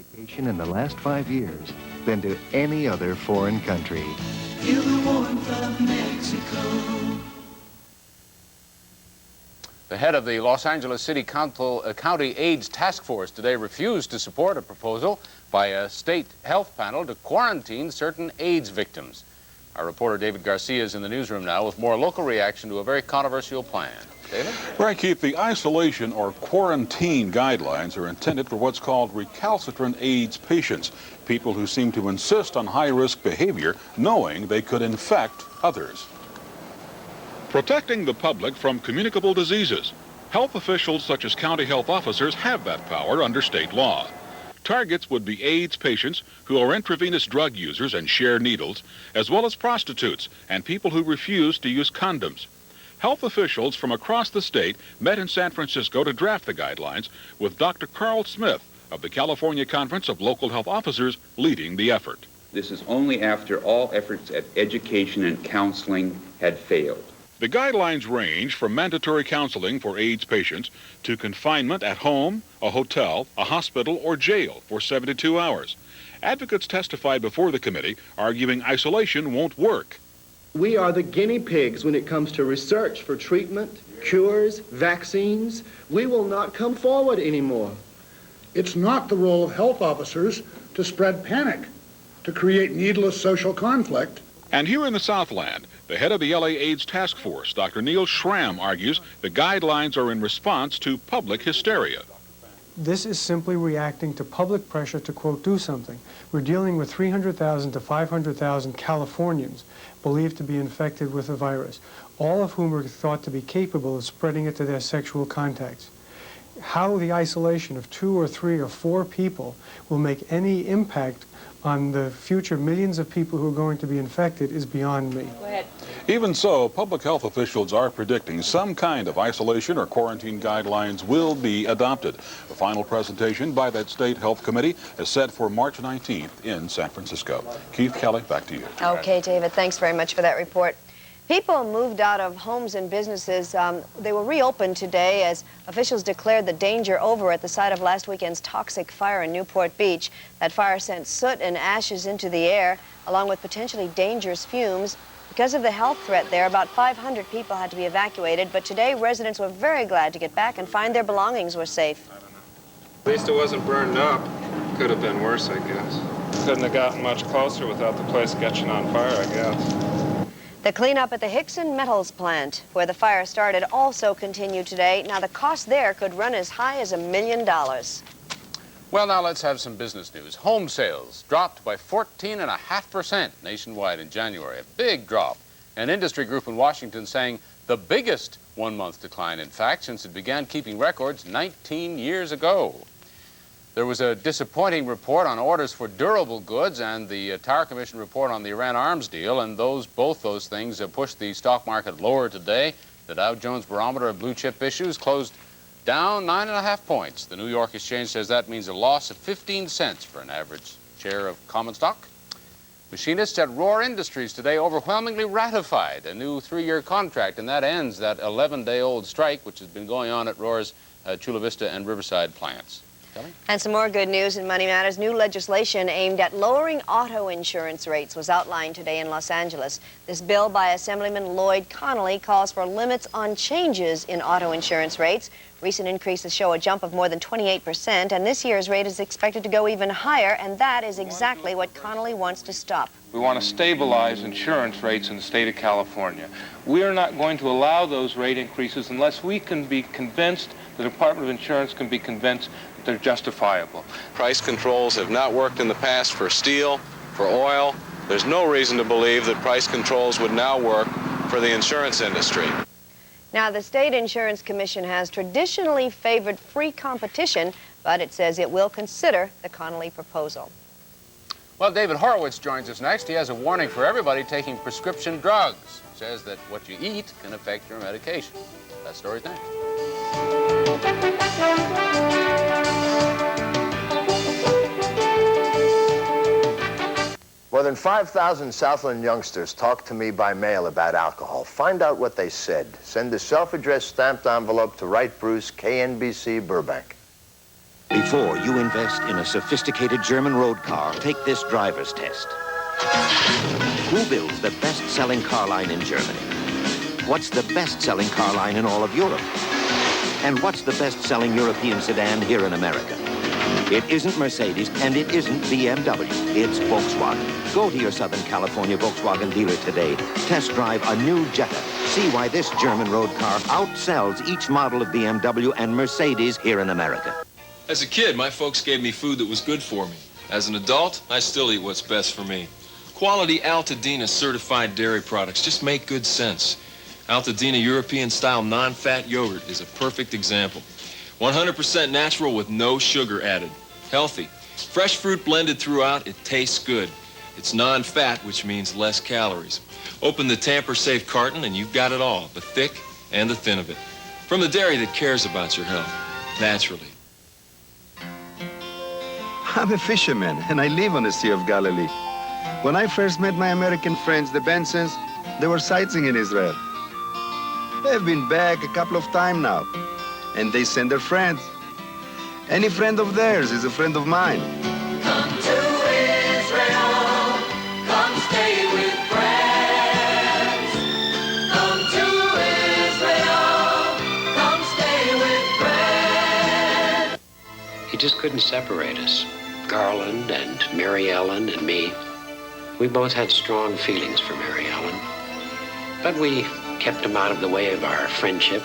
vacation in the last 5 years than to any other foreign country. Feel the warmth of Mexico. The head of the Los Angeles City County AIDS Task Force today refused to support a proposal by a state health panel to quarantine certain AIDS victims. Our reporter David Garcia is in the newsroom now with more local reaction to a very controversial plan. David? Right, Keith. The isolation or quarantine guidelines are intended for what's called recalcitrant AIDS patients, people who seem to insist on high-risk behavior knowing they could infect others. Protecting the public from communicable diseases. Health officials such as county health officers have that power under state law. Targets would be AIDS patients who are intravenous drug users and share needles, as well as prostitutes and people who refuse to use condoms. Health officials from across the state met in San Francisco to draft the guidelines, with Dr. Carl Smith of the California Conference of Local Health Officers leading the effort. This is only after all efforts at education and counseling had failed. The guidelines range from mandatory counseling for AIDS patients to confinement at home, a hotel, a hospital, or jail for 72 hours. Advocates testified before the committee, arguing isolation won't work. We are the guinea pigs when it comes to research for treatment, cures, vaccines. We will not come forward anymore. It's not the role of health officers to spread panic, to create needless social conflict. And here in the Southland, the head of the LA AIDS Task Force, Dr. Neil Schramm, argues the guidelines are in response to public hysteria. This is simply reacting to public pressure to, quote, do something. We're dealing with 300,000 to 500,000 Californians believed to be infected with the virus, all of whom are thought to be capable of spreading it to their sexual contacts. How the isolation of 2 or 3 or 4 people will make any impact on the future millions of people who are going to be infected is beyond me. Go ahead. Even so, public health officials are predicting some kind of isolation or quarantine guidelines will be adopted. The final presentation by that state health committee is set for March 19th in San Francisco. Keith, Kelly, back to you. Okay, David, thanks very much for that report. People moved out of homes and businesses. They were reopened today as officials declared the danger over at the site of last weekend's toxic fire in Newport Beach. That fire sent soot and ashes into the air, along with potentially dangerous fumes. Because of the health threat there, about 500 people had to be evacuated, but today residents were very glad to get back and find their belongings were safe. At least it wasn't burned up. Could have been worse, I guess. Couldn't have gotten much closer without the place catching on fire, I guess. The cleanup at the Hickson Metals plant, where the fire started, also continued today. Now, the cost there could run as high as $1 million. Well, now let's have some business news. Home sales dropped by 14.5% nationwide in January, a big drop. An industry group in Washington saying the biggest one-month decline, in fact, since it began keeping records 19 years ago. There was a disappointing report on orders for durable goods and the Tower Commission report on the Iran arms deal, and both those things pushed the stock market lower today. The Dow Jones Barometer of blue chip issues closed down 9.5 points. The New York Exchange says that means a loss of 15 cents for an average share of common stock. Machinists at Rohr Industries today overwhelmingly ratified a new 3-year contract, and that ends that 11-day-old strike which has been going on at Rohr's Chula Vista and Riverside plants. Kelly? And some more good news in Money Matters. New legislation aimed at lowering auto insurance rates was outlined today in Los Angeles. This bill by Assemblyman Lloyd Connolly calls for limits on changes in auto insurance rates. Recent increases show a jump of more than 28%, and this year's rate is expected to go even higher, and that is exactly what Connolly wants to stop. We want to stabilize insurance rates in the state of California. We are not going to allow those rate increases unless we can be convinced, the Department of Insurance can be convinced that they're justifiable. Price controls have not worked in the past for steel, for oil. There's no reason to believe that price controls would now work for the insurance industry. Now, the State Insurance Commission has traditionally favored free competition, but it says it will consider the Connolly proposal. Well, David Horowitz joins us next. He has a warning for everybody taking prescription drugs. He says that what you eat can affect your medication. That story's next. More than 5,000 Southland youngsters talked to me by mail about alcohol. Find out what they said. Send a self-addressed stamped envelope to Wright Bruce, KNBC, Burbank. Before you invest in a sophisticated German road car, take this driver's test. Who builds the best-selling car line in Germany? What's the best-selling car line in all of Europe? And what's the best-selling European sedan here in America? It isn't Mercedes, and it isn't BMW. It's Volkswagen. Go to your Southern California Volkswagen dealer today. Test drive a new Jetta. See why this German road car outsells each model of BMW and Mercedes here in America. As a kid, my folks gave me food that was good for me. As an adult, I still eat what's best for me. Quality Altadena certified dairy products just make good sense. Altadena European-style non-fat yogurt is a perfect example. 100% natural with no sugar added. Healthy. Fresh fruit blended throughout, it tastes good. It's non-fat, which means less calories. Open the tamper-safe carton and you've got it all, the thick and the thin of it. From the dairy that cares about your health, naturally. I'm a fisherman and I live on the Sea of Galilee. When I first met my American friends, the Bensons, they were sightseeing in Israel. They've been back a couple of times now. And they send their friends. Any friend of theirs is a friend of mine. Come to Israel, come stay with friends. Come to Israel, come stay with friends. He just couldn't separate us. Garland and Mary Ellen and me. We both had strong feelings for Mary Ellen. But we kept him out of the way of our friendship.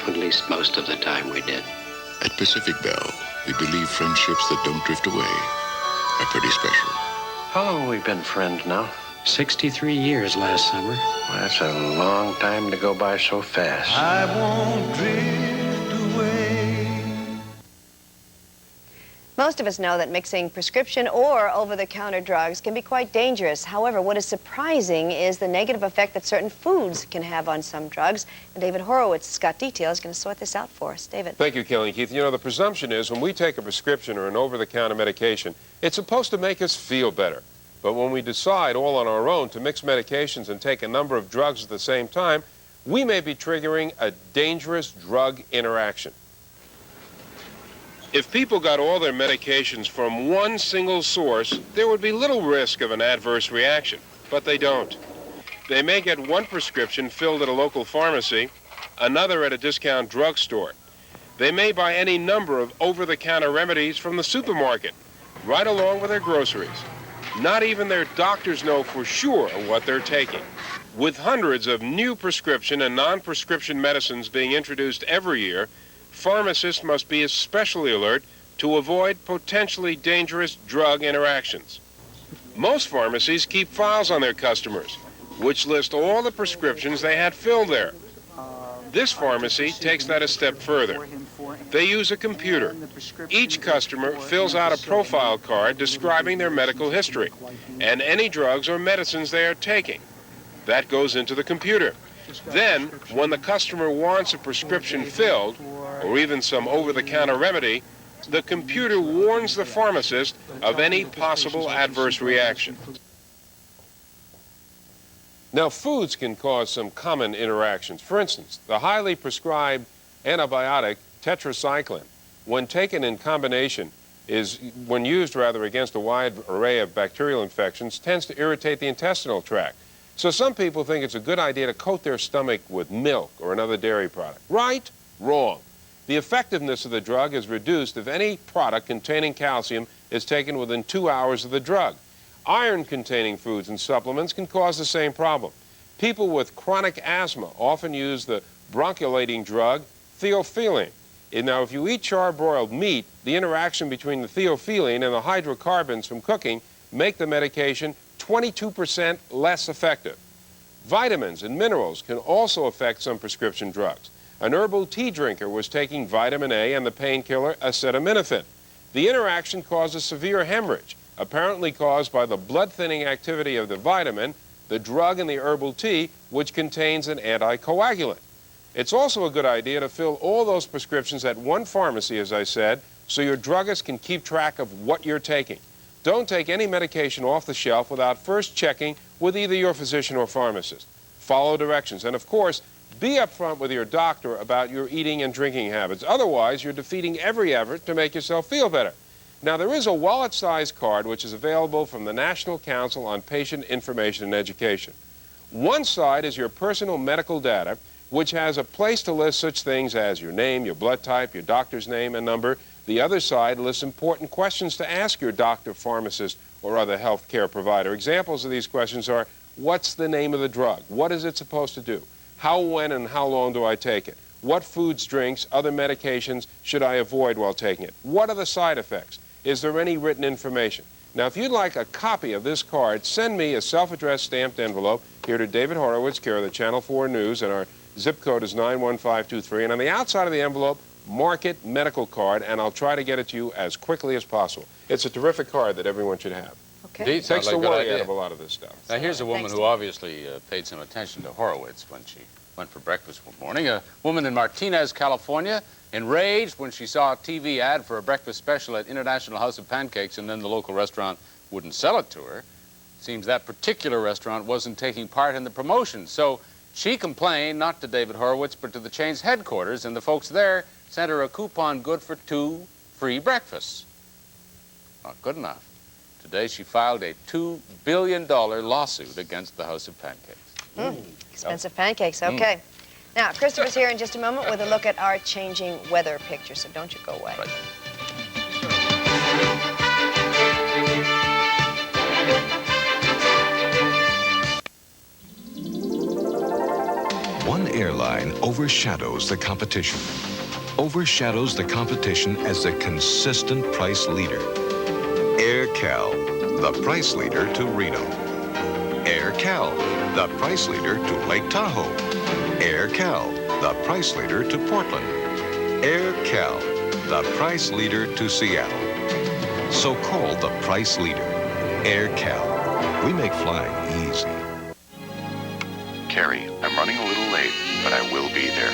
At least most of the time we did. At Pacific Bell, we believe friendships that don't drift away are pretty special. How long have we been friends now? 63 years last summer. Well, that's a long time to go by so fast. I won't drift away. Most of us know that mixing prescription or over-the-counter drugs can be quite dangerous. However, what is surprising is the negative effect that certain foods can have on some drugs. And David Horowitz has got details, going to sort this out for us. David. Thank you, Kelly and Keith. You know, the presumption is when we take a prescription or an over-the-counter medication, it's supposed to make us feel better. But when we decide all on our own to mix medications and take a number of drugs at the same time, we may be triggering a dangerous drug interaction. If people got all their medications from one single source, there would be little risk of an adverse reaction, but they don't. They may get one prescription filled at a local pharmacy, another at a discount drugstore. They may buy any number of over-the-counter remedies from the supermarket, right along with their groceries. Not even their doctors know for sure what they're taking. With hundreds of new prescription and non-prescription medicines being introduced every year, pharmacists must be especially alert to avoid potentially dangerous drug interactions. Most pharmacies keep files on their customers, which list all the prescriptions they had filled there. This pharmacy takes that a step further. They use a computer. Each customer fills out a profile card describing their medical history and any drugs or medicines they are taking. That goes into the computer. Then, when the customer wants a prescription filled, or even some over-the-counter remedy, the computer warns the pharmacist of any possible adverse reaction. Now, foods can cause some common interactions. For instance, the highly prescribed antibiotic tetracycline, when taken in combination, when used against a wide array of bacterial infections, tends to irritate the intestinal tract. So some people think it's a good idea to coat their stomach with milk or another dairy product. Right? Wrong. The effectiveness of the drug is reduced if any product containing calcium is taken within 2 hours of the drug. Iron-containing foods and supplements can cause the same problem. People with chronic asthma often use the bronchodilating drug theophylline. Now, if you eat charbroiled meat, the interaction between the theophylline and the hydrocarbons from cooking make the medication 22% less effective. Vitamins and minerals can also affect some prescription drugs. An herbal tea drinker was taking vitamin A and the painkiller acetaminophen. The interaction causes severe hemorrhage, apparently caused by the blood-thinning activity of the vitamin, the drug in the herbal tea, which contains an anticoagulant. It's also a good idea to fill all those prescriptions at one pharmacy, as I said, so your druggist can keep track of what you're taking. Don't take any medication off the shelf without first checking with either your physician or pharmacist. Follow directions, and of course, Be upfront with your doctor about your eating and drinking habits. Otherwise, you're defeating every effort to make yourself feel better. Now, there is a wallet-sized card which is available from the National Council on Patient Information and Education. One side is your personal medical data, which has a place to list such things as your name, your blood type, your doctor's name and number. The other side lists important questions to ask your doctor, pharmacist, or other health care provider. Examples of these questions are, what's the name of the drug? What is it supposed to do? How, when, and how long do I take it? What foods, drinks, other medications should I avoid while taking it? What are the side effects? Is there any written information? Now, if you'd like a copy of this card, send me a self-addressed stamped envelope here to David Horowitz, care of the Channel 4 News, and our zip code is 91523. And on the outside of the envelope, mark it medical card, and I'll try to get it to you as quickly as possible. It's a terrific card that everyone should have. Okay. It takes the worry out of a lot of this stuff. Now, here's a woman who obviously paid some attention to Horowitz when she went for breakfast one morning. A woman in Martinez, California, enraged when she saw a TV ad for a breakfast special at International House of Pancakes, and then the local restaurant wouldn't sell it to her. Seems that particular restaurant wasn't taking part in the promotion. So she complained, not to David Horowitz, but to the chain's headquarters, and the folks there sent her a coupon good for 2 free breakfasts. Not good enough. Today she filed a $2 billion lawsuit against the House of Pancakes. Expensive pancakes, okay. Now, Christopher's here in just a moment with a look at our changing weather picture, so don't you go away. Right. One airline overshadows the competition. Overshadows the competition as a consistent price leader. AirCal, the price leader to Reno. AirCal, the price leader to Lake Tahoe. AirCal, the price leader to Portland. AirCal, the price leader to Seattle. So call the price leader. AirCal. We make flying easy. Carrie, I'm running a little late, but I will be there.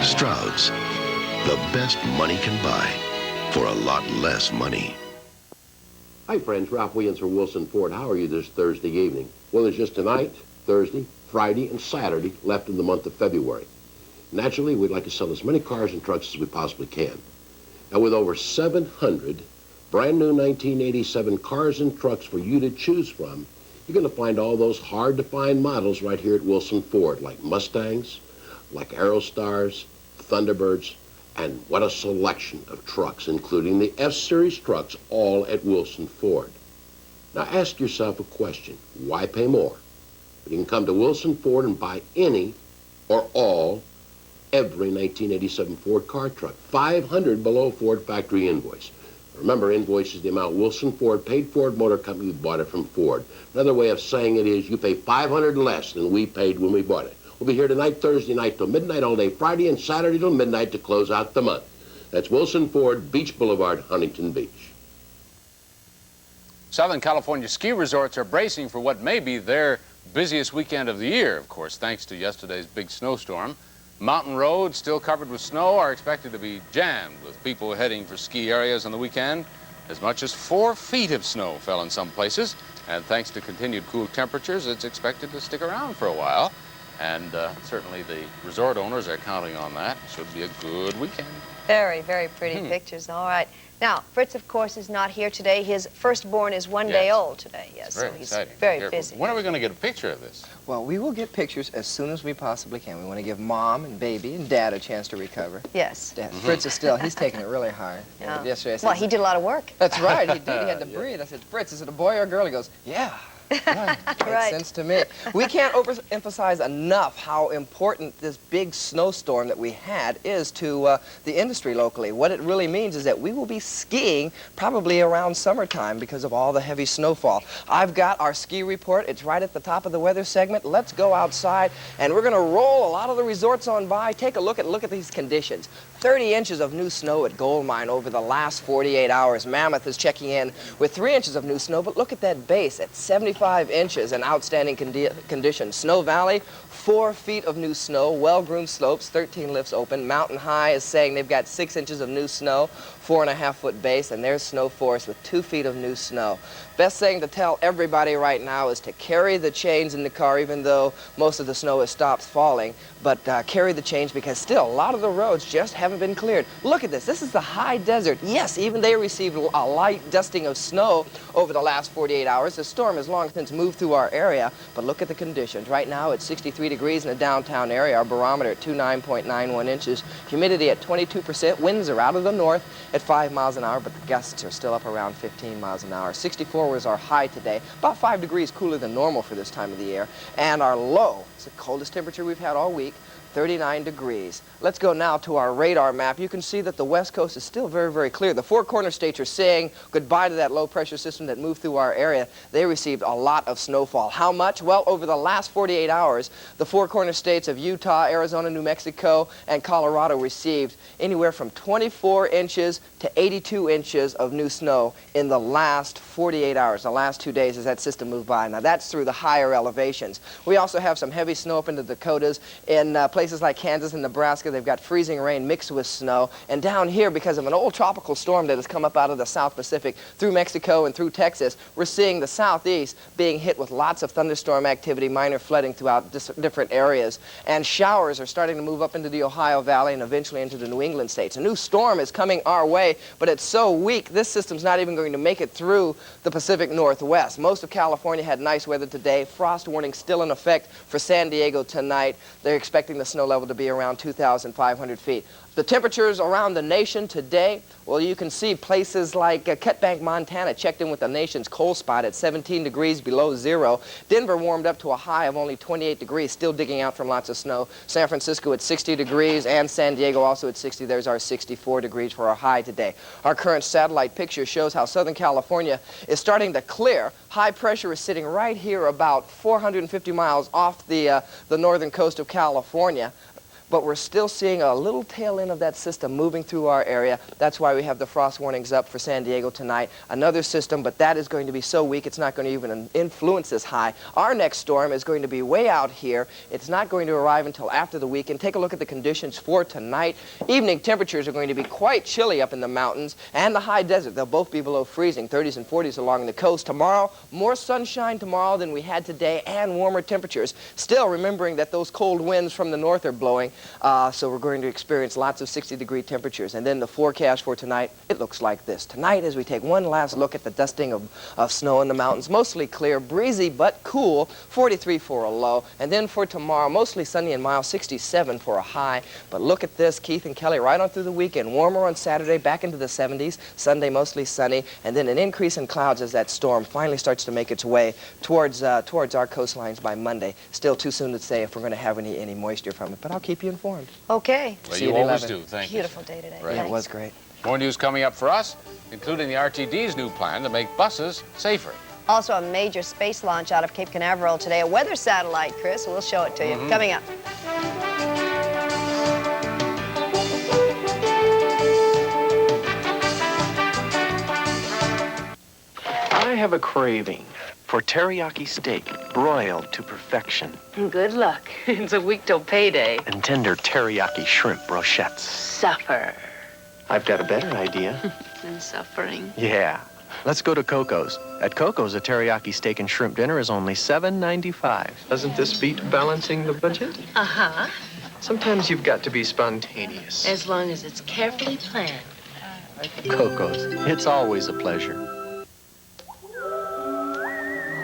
Stroud's, the best money can buy for a lot less money. Hi friends, Ralph Williams for Wilson Ford. How are you this Thursday evening? Well, there's just tonight, Thursday, Friday, and Saturday left in the month of February. Naturally, we'd like to sell as many cars and trucks as we possibly can. Now, with over 700 brand new 1987 cars and trucks for you to choose from, you're going to find all those hard-to-find models right here at Wilson Ford, like Mustangs, like Aerostars, Thunderbirds, and what a selection of trucks, including the F-Series trucks, all at Wilson Ford. Now ask yourself a question. Why pay more? You can come to Wilson Ford and buy any or all, every 1987 Ford car truck, 500 below Ford factory invoice. Remember, invoice is the amount Wilson Ford paid Ford Motor Company who bought it from Ford. Another way of saying it is you pay 500 less than we paid when we bought it. We'll be here tonight, Thursday night till midnight, all day Friday, and Saturday till midnight to close out the month. That's Wilson Ford, Beach Boulevard, Huntington Beach. Southern California ski resorts are bracing for what may be their busiest weekend of the year, of course, thanks to yesterday's big snowstorm. Mountain roads, still covered with snow, are expected to be jammed with people heading for ski areas on the weekend. As much as 4 feet of snow fell in some places, and thanks to continued cool temperatures, it's expected to stick around for a while. And certainly the resort owners are counting on that. Should be a good weekend. Very, very pretty pictures. All right. Now, Fritz, of course, is not here today. His firstborn is one day old today. Yes, so he's very busy. When are we going to get a picture of this? Well, we will get pictures as soon as we possibly can. We want to give Mom and Baby and Dad a chance to recover. Yes. Fritz is still, he's taking it really hard. Yeah. Yesterday I said, well, he did a lot of work. That's right. He did. He had to breathe. I said, Fritz, is it a boy or a girl? He goes, yeah. Right. Makes sense to me. We can't overemphasize enough how important this big snowstorm that we had is to the industry locally. What it really means is that we will be skiing probably around summertime because of all the heavy snowfall. I've got our ski report. It's right at the top of the weather segment. Let's go outside, and we're going to roll a lot of the resorts on by. Take a look at these conditions. 30 inches of new snow at Gold Mine over the last 48 hours. Mammoth is checking in with 3 inches of new snow, but look at that base at 75 25 inches in outstanding condition. Snow Valley, 4 feet of new snow, well-groomed slopes, 13 lifts open. Mountain High is saying they've got 6 inches of new snow, 4.5-foot base, and there's Snow Forest with 2 feet of new snow. Best thing to tell everybody right now is to carry the chains in the car, even though most of the snow has stopped falling. But carry the chains because still a lot of the roads just haven't been cleared. Look at this. This is the high desert. Yes, even they received a light dusting of snow over the last 48 hours. The storm has long since moved through our area, but look at the conditions. Right now it's 63 degrees in the downtown area. Our barometer at 29.91 inches. Humidity at 22%. Winds are out of the north at 5 miles an hour, but the gusts are still up around 15 miles an hour. 64 was our high today, about 5 degrees cooler than normal for this time of the year. And our low, it's the coldest temperature we've had all week, 39 degrees. Let's go now to our radar map. You can see that the west coast is still very, very clear. The Four Corner states are saying goodbye to that low pressure system that moved through our area. They received a lot of snowfall. How much? Well, over the last 48 hours, the Four Corner states of Utah, Arizona, New Mexico, and Colorado received anywhere from 24 inches to 82 inches of new snow in the last 48 hours, the last 2 days as that system moved by. Now, that's through the higher elevations. We also have some heavy snow up in the Dakotas. In places like Kansas and Nebraska, they've got freezing rain mixed with snow. And down here, because of an old tropical storm that has come up out of the South Pacific through Mexico and through Texas, we're seeing the southeast being hit with lots of thunderstorm activity, minor flooding throughout different areas. And showers are starting to move up into the Ohio Valley and eventually into the New England states. A new storm is coming our way, but it's so weak, this system's not even going to make it through the Pacific Northwest. Most of California had nice weather today. Frost warning still in effect for San Diego tonight. They're expecting the snow level to be around 2,500 feet. The temperatures around the nation today, well, you can see places like Cutbank, Montana checked in with the nation's cold spot at 17 degrees below zero. Denver warmed up to a high of only 28 degrees, still digging out from lots of snow. San Francisco at 60 degrees and San Diego also at 60. There's our 64 degrees for our high today. Our current satellite picture shows how Southern California is starting to clear. High pressure is sitting right here about 450 miles off the northern coast of California. But we're still seeing a little tail end of that system moving through our area. That's why we have the frost warnings up for San Diego tonight. Another system, but that is going to be so weak it's not going to even influence this high. Our next storm is going to be way out here. It's not going to arrive until after the weekend. Take a look at the conditions for tonight. Evening temperatures are going to be quite chilly up in the mountains and the high desert. They'll both be below freezing, 30s and 40s along the coast. Tomorrow, more sunshine tomorrow than we had today and warmer temperatures. Still remembering that those cold winds from the north are blowing. So we're going to experience lots of 60-degree temperatures. And then the forecast for tonight, it looks like this. Tonight, as we take one last look at the dusting of snow in the mountains, mostly clear, breezy but cool, 43 for a low. And then for tomorrow, mostly sunny and mild, 67 for a high. But look at this, Keith and Kelly, right on through the weekend. Warmer on Saturday, back into the 70s. Sunday, mostly sunny. And then an increase in clouds as that storm finally starts to make its way towards our coastlines by Monday. Still too soon to say if we're going to have any moisture from it, but I'll keep you informed. Okay. Well, you always do. Thank you. Beautiful day today. Right. It was great. More news coming up for us, including the RTD's new plan to make buses safer. Also a major space launch out of Cape Canaveral today. A weather satellite, Chris. We'll show it to you. Coming up. I have a craving for teriyaki steak, broiled to perfection. Good luck. It's a week till payday. And tender teriyaki shrimp brochettes. Suffer. I've got a better idea. And suffering. Yeah. Let's go to Coco's. At Coco's, a teriyaki steak and shrimp dinner is only $7.95. Doesn't this beat balancing the budget? Uh-huh. Sometimes you've got to be spontaneous. As long as it's carefully planned. Coco's. It's always a pleasure.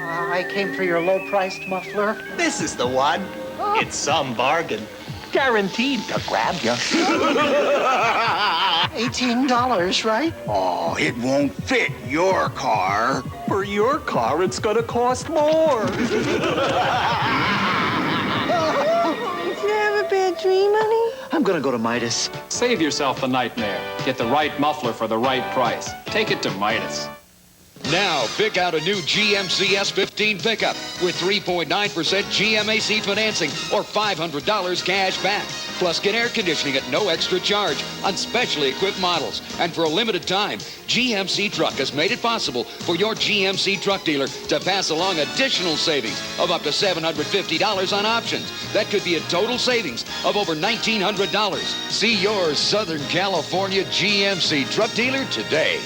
I came for your low-priced muffler. This is the one. It's some bargain. Guaranteed to grab you. $18, right? Oh, it won't fit your car. For your car, it's gonna cost more. Did you have a bad dream, honey? I'm gonna go to Midas. Save yourself the nightmare. Get the right muffler for the right price. Take it to Midas. Now, pick out a new GMC S15 pickup with 3.9% GMAC financing or $500 cash back. Plus, get air conditioning at no extra charge on specially equipped models. And for a limited time, GMC Truck has made it possible for your GMC truck dealer to pass along additional savings of up to $750 on options. That could be a total savings of over $1,900. See your Southern California GMC truck dealer today.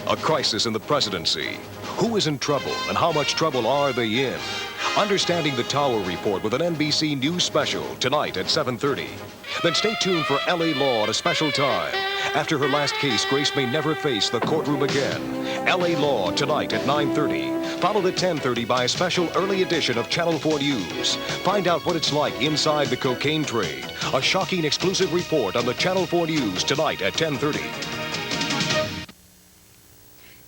A crisis in the presidency. Who is in trouble and how much trouble are they in? Understanding the Tower Report with an NBC News special tonight at 7:30. Then stay tuned for L.A. Law at a special time. After her last case, Grace may never face the courtroom again. L.A. Law tonight at 9:30. Followed at 10:30 by a special early edition of Channel 4 News. Find out what it's like inside the cocaine trade. A shocking exclusive report on the Channel 4 News tonight at 10:30.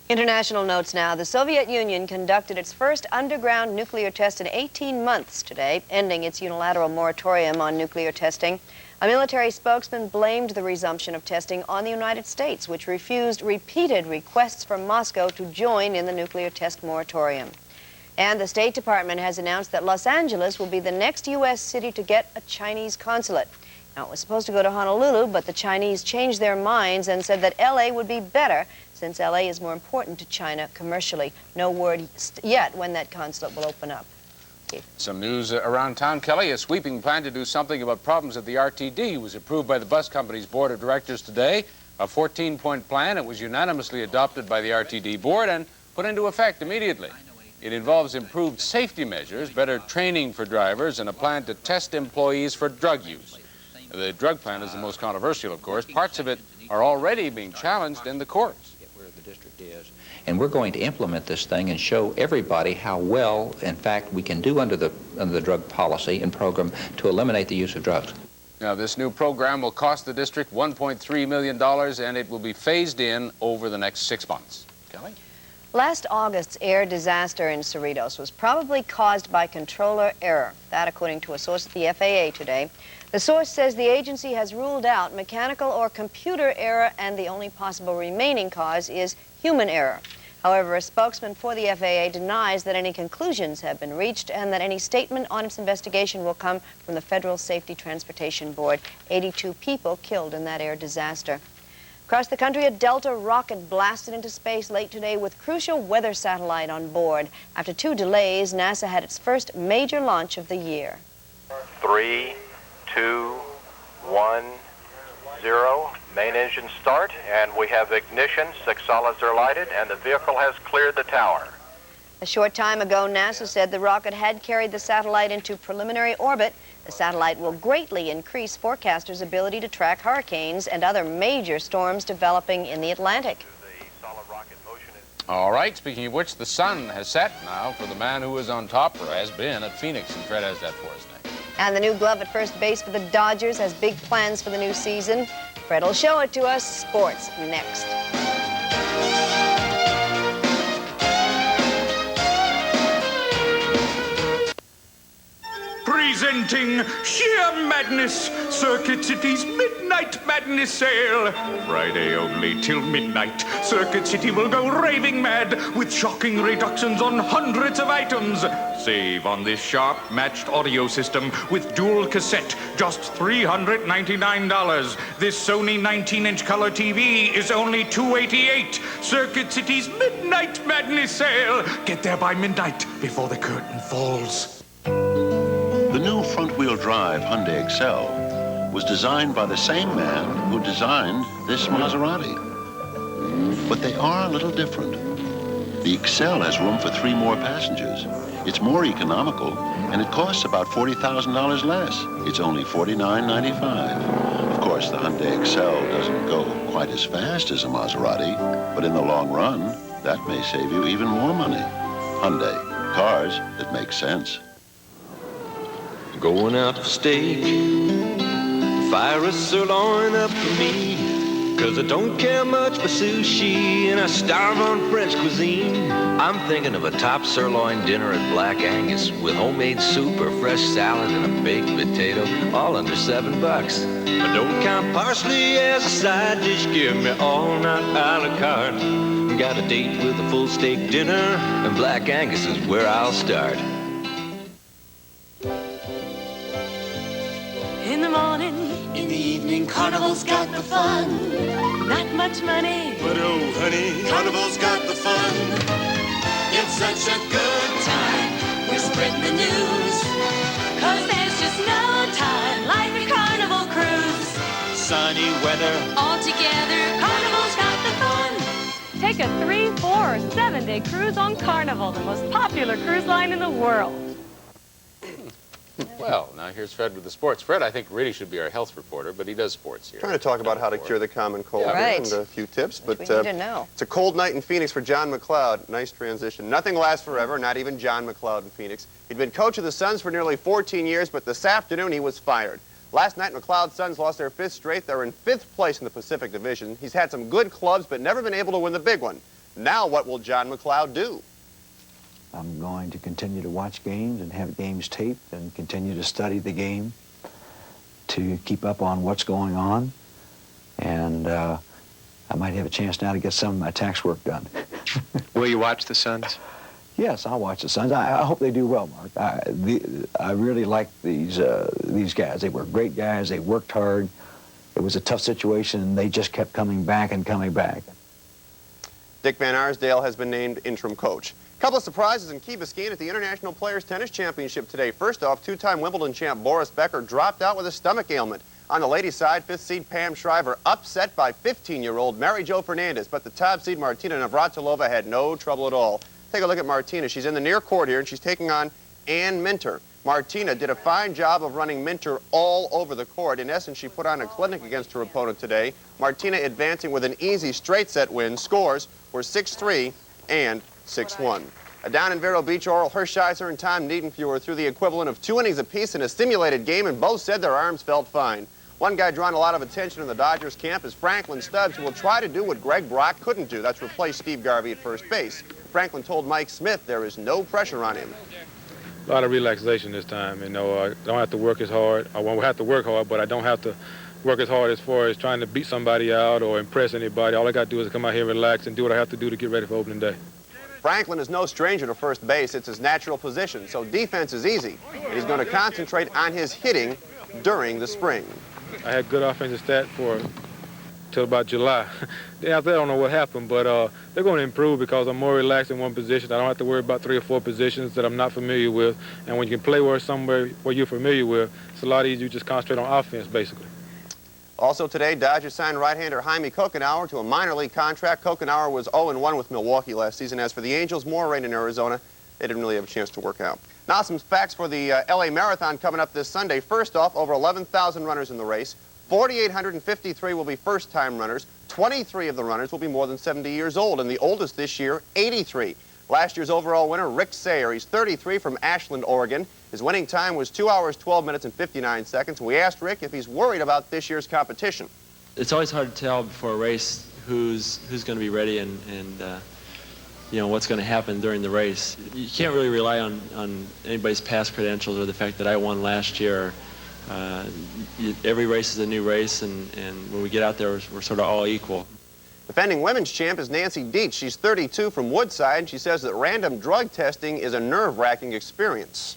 International notes now. The Soviet Union conducted its first underground nuclear test in 18 months today, ending its unilateral moratorium on nuclear testing. A military spokesman blamed the resumption of testing on the United States, which refused repeated requests from Moscow to join in the nuclear test moratorium. And the State Department has announced that Los Angeles will be the next U.S. city to get a Chinese consulate. Now, it was supposed to go to Honolulu, but the Chinese changed their minds and said that L.A. would be better, since L.A. is more important to China commercially. No word yet when that consulate will open up. Some news around town, Kelly. A sweeping plan to do something about problems at the RTD was approved by the bus company's board of directors today. A 14-point plan. It was unanimously adopted by the RTD board and put into effect immediately. It involves improved safety measures, better training for drivers, and a plan to test employees for drug use. The drug plan is the most controversial, of course. Parts of it are already being challenged in the courts. And we're going to implement this thing and show everybody how well, in fact, we can do under the drug policy and program to eliminate the use of drugs. Now, this new program will cost the district $1.3 million, and it will be phased in over the next 6 months. Kelly? Last August's air disaster in Cerritos was probably caused by controller error. That, according to a source at the FAA today. The source says the agency has ruled out mechanical or computer error, and the only possible remaining cause is human error. However, a spokesman for the FAA denies that any conclusions have been reached and that any statement on its investigation will come from the Federal Safety Transportation Board. 82 people killed in that air disaster. Across the country, a Delta rocket blasted into space late today with crucial weather satellite on board. After 2 delays, NASA had its first major launch of the year. 3, 2, 1, 0. Main engine start, and we have ignition. 6 solids are lighted, and the vehicle has cleared the tower. A short time ago, NASA said the rocket had carried the satellite into preliminary orbit. The satellite will greatly increase forecasters' ability to track hurricanes and other major storms developing in the Atlantic. All right, speaking of which, the sun has set now for the man who is on top, or has been, at Phoenix, and Fred has that for us next. And the new glove at first base for the Dodgers has big plans for the new season. Fred will show it to us. Sports next. Presenting Sheer Madness, Circuit City's Midnight Madness Sale. Friday only till midnight, Circuit City will go raving mad with shocking reductions on hundreds of items. Save on this sharp matched audio system with dual cassette, just $399. This Sony 19-inch color TV is only $288. Circuit City's Midnight Madness Sale. Get there by midnight before the curtain falls. The new front-wheel drive Hyundai Excel was designed by the same man who designed this Maserati. But they are a little different. The Excel has room for 3 more passengers. It's more economical, and it costs about $40,000 less. It's only $49.95. Of course, the Hyundai Excel doesn't go quite as fast as a Maserati, but in the long run, that may save you even more money. Hyundai, cars that make sense. Going out for steak, fire a sirloin up for me, 'cause I don't care much for sushi and I starve on French cuisine. I'm thinking of a top sirloin dinner at Black Angus with homemade soup or fresh salad and a baked potato, all under $7. But don't count parsley as a side dish, give me all night a la carte. Got a date with a full steak dinner, and Black Angus is where I'll start. morning. In the evening, Carnival's got the fun. Not much money, but oh, honey, Carnival's got the fun. It's such a good time. We're spreading the news. 'Cause there's just no time like a Carnival cruise. Sunny weather. All together, Carnival's got the fun. Take a 3, 4, or 7-day cruise on Carnival, the most popular cruise line in the world. Well, now here's Fred with the sports. Fred, I think, really should be our health reporter, but he does sports here. Trying to talk about how to cure the common cold Yeah. here Right. and a few tips. But we need to know. It's a cold night in Phoenix for John McLeod. Nice transition. Nothing lasts forever, not even John McLeod in Phoenix. He'd been coach of the Suns for nearly 14 years, but this afternoon he was fired. Last night, McLeod's Suns lost their 5th straight. They're in 5th place in the Pacific Division. He's had some good clubs, but never been able to win the big one. Now what will John McLeod do? I'm going to continue to watch games and have games taped and continue to study the game to keep up on what's going on. And I might have a chance now to get some of my tax work done. Will you watch the Suns? Yes, I'll watch the Suns. I hope they do well, Mark. I really like these guys. They were great guys. They worked hard. It was a tough situation, and they just kept coming back and coming back. Dick Van Arsdale has been named interim coach. A couple of surprises in Key Biscayne at the International Players Tennis Championship today. First off, 2-time Wimbledon champ Boris Becker dropped out with a stomach ailment. On the ladies' side, 5th seed Pam Shriver upset by 15-year-old Mary Jo Fernandez, but the top seed Martina Navratilova had no trouble at all. Take a look at Martina. She's in the near court here, and she's taking on Ann Minter. Martina did a fine job of running Minter all over the court. In essence, she put on a clinic against her opponent today. Martina advancing with an easy straight set win. Scores were 6-3 and 6-1. Down in Vero Beach, Oral Hershiser and Tom Niedenfuhr threw the equivalent of 2 innings apiece in a simulated game, and both said their arms felt fine. One guy drawing a lot of attention in the Dodgers camp is Franklin Stubbs, who will try to do what Greg Brock couldn't do. That's replace Steve Garvey at first base. Franklin told Mike Smith there is no pressure on him. A lot of relaxation this time. You know, I don't have to work as hard. I won't have to work hard, but I don't have to work as hard as far as trying to beat somebody out or impress anybody. All I got to do is come out here and relax and do what I have to do to get ready for opening day. Franklin is no stranger to first base. It's his natural position, so defense is easy. And he's going to concentrate on his hitting during the spring. I had good offensive stat till about July. After that, I don't know what happened, but they're going to improve because I'm more relaxed in one position. I don't have to worry about 3 or 4 positions that I'm not familiar with. And when you can play somewhere where you're familiar with, it's a lot easier to just concentrate on offense, basically. Also today, Dodgers signed right-hander Jaime Kokenauer to a minor league contract. Kokenauer was 0-1 with Milwaukee last season. As for the Angels, more rain in Arizona. They didn't really have a chance to work out. Now some facts for the LA Marathon coming up this Sunday. First off, over 11,000 runners in the race. 4,853 will be first-time runners. 23 of the runners will be more than 70 years old, and the oldest this year, 83. Last year's overall winner, Rick Sayer. He's 33 from Ashland, Oregon. His winning time was 2 hours, 12 minutes, and 59 seconds. We asked Rick if he's worried about this year's competition. It's always hard to tell before a race who's going to be ready and you know, what's going to happen during the race. You can't really rely on anybody's past credentials or the fact that I won last year. Every race is a new race, and when we get out there, we're sort of all equal. Defending women's champ is Nancy Dietz. She's 32 from Woodside. She says that random drug testing is a nerve-wracking experience.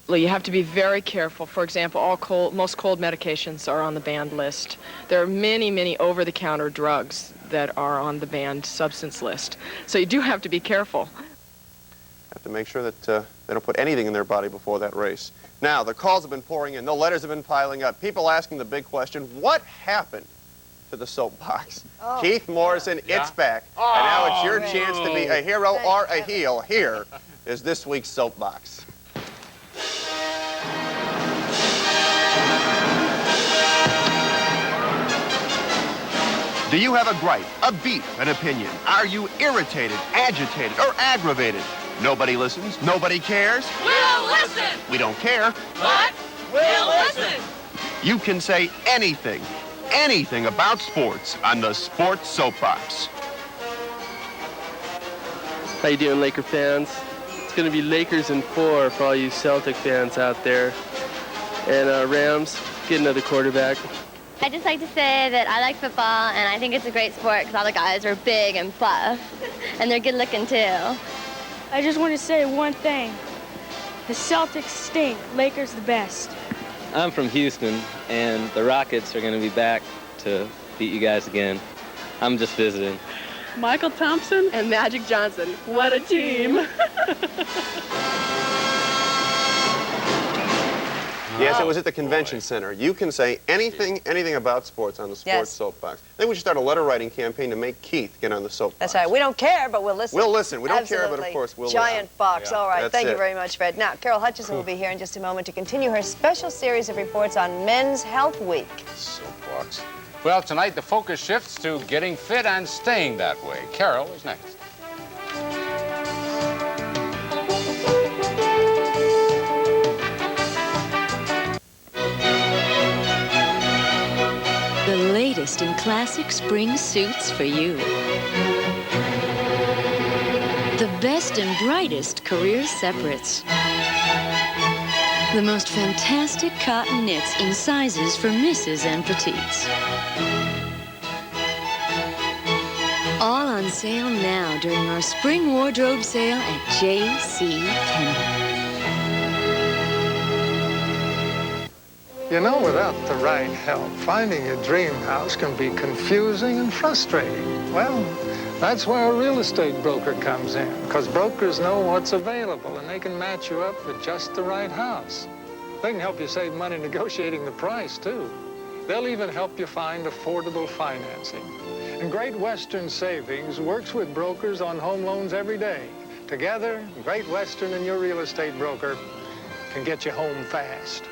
Well, you have to be very careful. For example, most cold medications are on the banned list. There are many, many over-the-counter drugs that are on the banned substance list. So you do have to be careful. Have to make sure that they don't put anything in their body before that race. Now, the calls have been pouring in. The letters have been piling up. People asking the big question, what happened to the soapbox? Oh. Keith Morrison, it's back. Oh, and now it's your chance to be a hero or a heel. Here is this week's soapbox. Do you have a gripe, a beef, an opinion? Are you irritated, agitated, or aggravated? Nobody listens. Nobody cares. We'll listen. We don't care. What? We'll listen. You can say anything about sports on the Sports Soapbox. How you doing, Laker fans? It's going to be Lakers in 4 for all you Celtic fans out there. And Rams, get another quarterback. I'd just like to say that I like football, and I think it's a great sport because all the guys are big and buff, and they're good looking too. I just want to say one thing. The Celtics stink. Lakers the best. I'm from Houston, and the Rockets are going to be back to beat you guys again. I'm just visiting. Michael Thompson and Magic Johnson. What a team. Yes, it was at the convention center. You can say anything about sports on the sports soapbox. I think we should start a letter writing campaign to make Keith get on the soapbox. That's right. We don't care, but we'll listen. We'll listen. We don't Absolutely. care, but of course we'll Giant listen. box. Yeah. All right. That's Thank you it. very much, Fred. Now, Carol Hutchison will be here in just a moment to continue her special series of reports on Men's Health Week. Soapbox. Well, tonight the focus shifts to getting fit and staying that way. Carol is next. The latest in classic spring suits for you. The best and brightest career separates. The most fantastic cotton knits in sizes for misses and petites. All on sale now during our spring wardrobe sale at J.C.Penney. You know, without the right help, finding your dream house can be confusing and frustrating. Well, that's where a real estate broker comes in, because brokers know what's available, and they can match you up with just the right house. They can help you save money negotiating the price, too. They'll even help you find affordable financing. And Great Western Savings works with brokers on home loans every day. Together, Great Western and your real estate broker can get you home fast.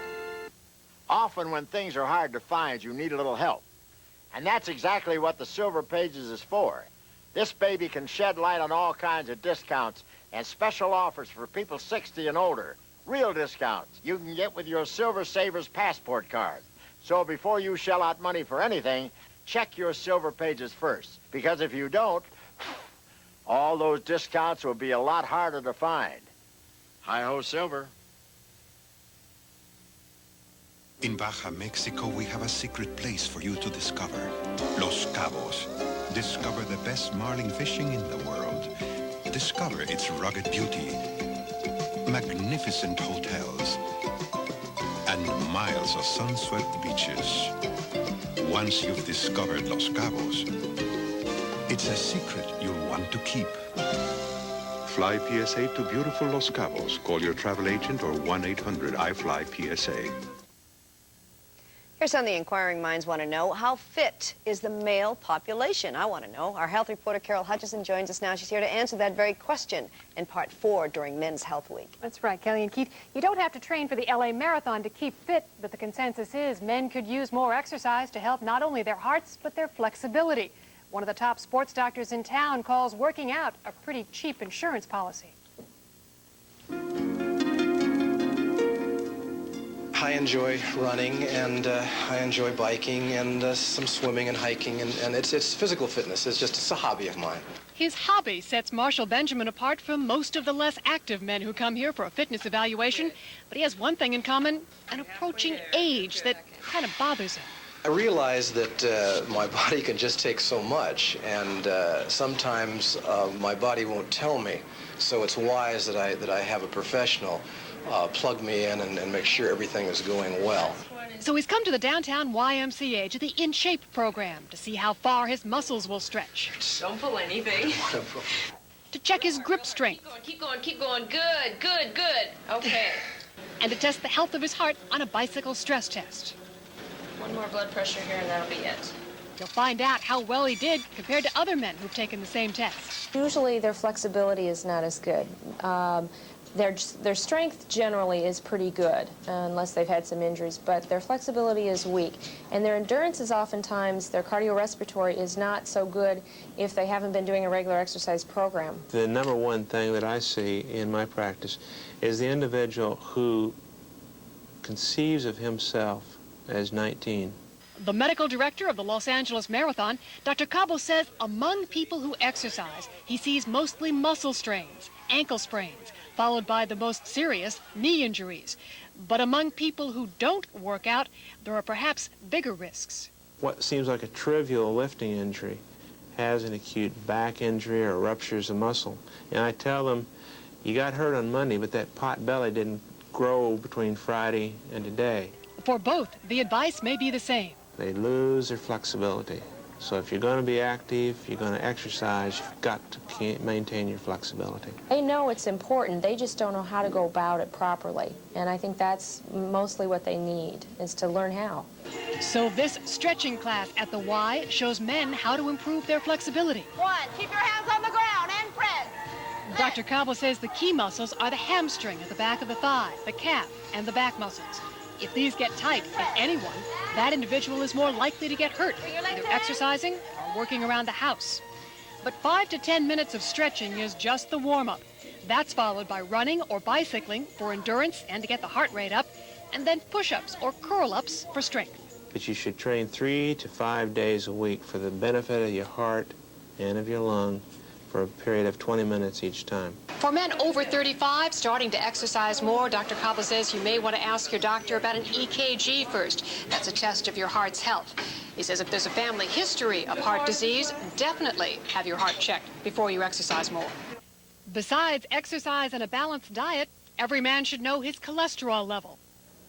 Often when things are hard to find, you need a little help. And that's exactly what the Silver Pages is for. This baby can shed light on all kinds of discounts and special offers for people 60 and older. Real discounts you can get with your Silver Savers passport card. So before you shell out money for anything, check your Silver Pages first. Because if you don't, all those discounts will be a lot harder to find. Hi-ho, Silver. In Baja, Mexico, we have a secret place for you to discover. Los Cabos. Discover the best marlin fishing in the world. Discover its rugged beauty, magnificent hotels, and miles of sun-swept beaches. Once you've discovered Los Cabos, it's a secret you'll want to keep. Fly PSA to beautiful Los Cabos. Call your travel agent or 1-800-I-FLY-PSA. Here's something inquiring minds want to know. How fit is the male population? I want to know. Our health reporter, Carol Hutchison, joins us now. She's here to answer that very question in part 4 during Men's Health Week. That's right, Kelly and Keith. You don't have to train for the LA Marathon to keep fit, but the consensus is men could use more exercise to help not only their hearts, but their flexibility. One of the top sports doctors in town calls working out a pretty cheap insurance policy. I enjoy running, and I enjoy biking, and some swimming and hiking, and it's physical fitness. It's a hobby of mine. His hobby sets Marshall Benjamin apart from most of the less active men who come here for a fitness evaluation, but he has one thing in common, an approaching age that kind of bothers him. I realize that my body can just take so much, and sometimes my body won't tell me, so it's wise that I have a professional plug me in and make sure everything is going well. So he's come to the downtown YMCA to the In Shape program to see how far his muscles will stretch. Don't pull anything. To check his grip strength. Keep going. Good, good, good. Okay. And to test the health of his heart on a bicycle stress test. One more blood pressure here and that'll be it. You'll find out how well he did compared to other men who've taken the same test. Usually their flexibility is not as good. Their strength generally is pretty good, unless they've had some injuries, but their flexibility is weak. And their endurance is oftentimes, their cardiorespiratory is not so good if they haven't been doing a regular exercise program. The number one thing that I see in my practice is the individual who conceives of himself as 19. The medical director of the Los Angeles Marathon, Dr. Cabo, says among people who exercise, he sees mostly muscle strains, ankle sprains, followed by the most serious knee injuries. But among people who don't work out, there are perhaps bigger risks. What seems like a trivial lifting injury has an acute back injury or ruptures a muscle. And I tell them, you got hurt on Monday, but that pot belly didn't grow between Friday and today. For both, the advice may be the same. They lose their flexibility. So if you're going to be active, you're going to exercise, you've got to maintain your flexibility. They know it's important. They just don't know how to go about it properly. And I think that's mostly what they need, is to learn how. So this stretching class at the Y shows men how to improve their flexibility. 1, keep your hands on the ground and press. Dr. Cabo says the key muscles are the hamstring at the back of the thigh, the calf, and the back muscles. If these get tight in anyone, that individual is more likely to get hurt, either exercising or working around the house. But 5 to 10 minutes of stretching is just the warm-up. That's followed by running or bicycling for endurance and to get the heart rate up, and then push-ups or curl-ups for strength. But you should train 3 to 5 days a week for the benefit of your heart and of your lung for a period of 20 minutes each time. For men over 35 starting to exercise more, Dr. Cabo says you may want to ask your doctor about an EKG first. That's a test of your heart's health. He says if there's a family history of heart disease, definitely have your heart checked before you exercise more. Besides exercise and a balanced diet, every man should know his cholesterol level.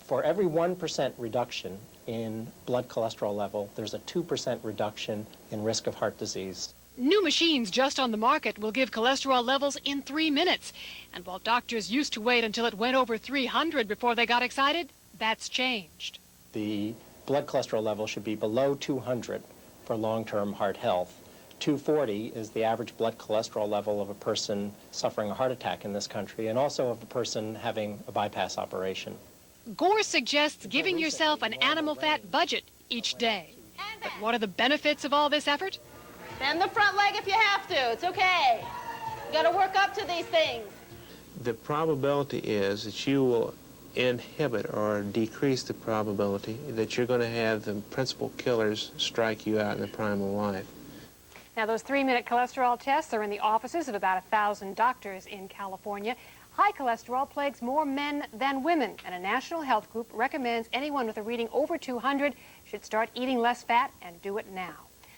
For every 1% reduction in blood cholesterol level, there's a 2% reduction in risk of heart disease. New machines just on the market will give cholesterol levels in 3 minutes. And while doctors used to wait until it went over 300 before they got excited, that's changed. The blood cholesterol level should be below 200 for long-term heart health. 240 is the average blood cholesterol level of a person suffering a heart attack in this country, and also of a person having a bypass operation. Gore suggests giving yourself an animal fat budget each day. But what are the benefits of all this effort? Bend the front leg if you have to. It's okay. You got to work up to these things. The probability is that you will inhibit or decrease the probability that you're going to have the principal killers strike you out in the prime of life. Now, those 3-minute cholesterol tests are in the offices of about 1,000 doctors in California. High cholesterol plagues more men than women, and a national health group recommends anyone with a reading over 200 should start eating less fat and do it now.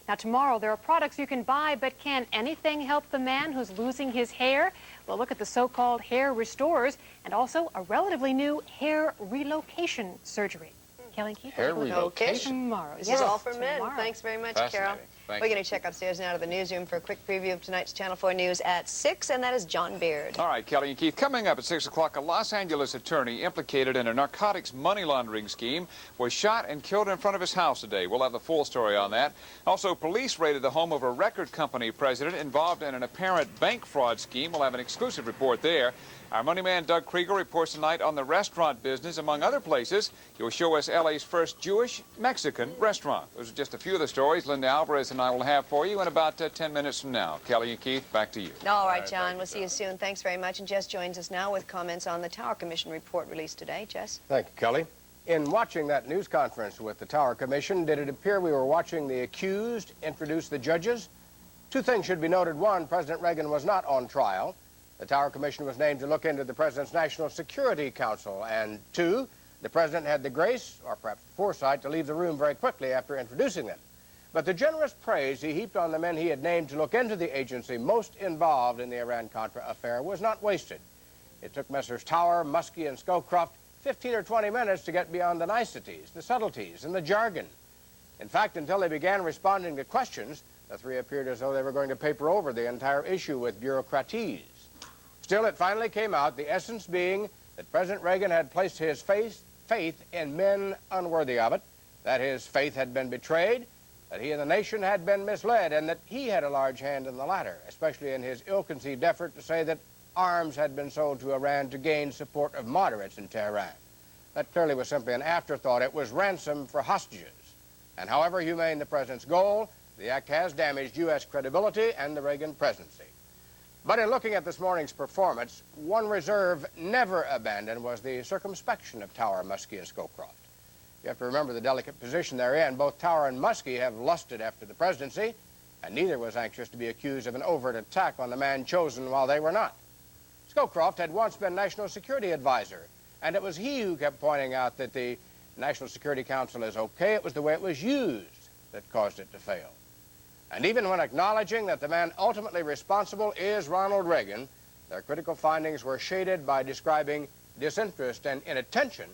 Now, tomorrow, there are products you can buy, but can anything help the man who's losing his hair? Well, look at the so-called hair restorers and also a relatively new hair relocation surgery. Kelly and Keith? Hair relocation? Tomorrow. This is all for men. Thanks very much, Carol. Thank We're going to check upstairs now to the newsroom for a quick preview of tonight's Channel 4 News at 6, and that is John Beard. All right, Kelly and Keith, coming up at 6 o'clock, a Los Angeles attorney implicated in a narcotics money laundering scheme was shot and killed in front of his house today. We'll have the full story on that. Also, police raided the home of a record company president involved in an apparent bank fraud scheme. We'll have an exclusive report there. Our money man, Doug Krieger, reports tonight on the restaurant business. Among other places, he'll show us LA's first Jewish-Mexican restaurant. Those are just a few of the stories Linda Alvarez and I will have for you in about 10 minutes from now. Kelly and Keith, back to you. All right, John. We'll see you soon. Thanks very much. And Jess joins us now with comments on the Tower Commission report released today. Jess? Thank you, Kelly. In watching that news conference with the Tower Commission, did it appear we were watching the accused introduce the judges? Two things should be noted. One, President Reagan was not on trial. The Tower Commission was named to look into the President's National Security Council. And two, the President had the grace, or perhaps the foresight, to leave the room very quickly after introducing them. But the generous praise he heaped on the men he had named to look into the agency most involved in the Iran-Contra affair was not wasted. It took Messrs. Tower, Muskie, and Scowcroft 15 or 20 minutes to get beyond the niceties, the subtleties, and the jargon. In fact, until they began responding to questions, the three appeared as though they were going to paper over the entire issue with bureaucratese. Still, it finally came out, the essence being that President Reagan had placed his faith in men unworthy of it, that his faith had been betrayed, that he and the nation had been misled, and that he had a large hand in the latter, especially in his ill-conceived effort to say that arms had been sold to Iran to gain support of moderates in Tehran. That clearly was simply an afterthought. It was ransom for hostages. And however humane the President's goal, the act has damaged U.S. credibility and the Reagan presidency. But in looking at this morning's performance, one reserve never abandoned was the circumspection of Tower, Muskie, and Scowcroft. You have to remember the delicate position they're in. Both Tower and Muskie have lusted after the presidency, and neither was anxious to be accused of an overt attack on the man chosen while they were not. Scowcroft had once been National Security Advisor, and it was he who kept pointing out that the National Security Council is okay. It was the way it was used that caused it to fail. And even when acknowledging that the man ultimately responsible is Ronald Reagan, their critical findings were shaded by describing disinterest and inattention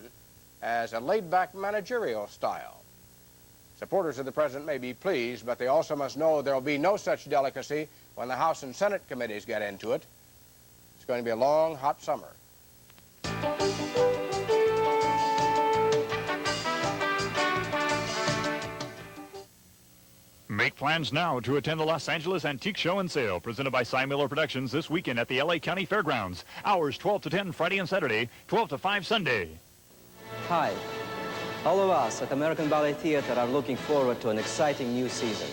as a laid-back managerial style. Supporters of the president may be pleased, but they also must know there will be no such delicacy when the House and Senate committees get into it. It's going to be a long, hot summer. Make plans now to attend the Los Angeles Antique Show and Sale, presented by Cy Miller Productions this weekend at the LA County Fairgrounds. Hours 12 to 10 Friday and Saturday, 12 to 5 Sunday. Hi. All of us at American Ballet Theater are looking forward to an exciting new season.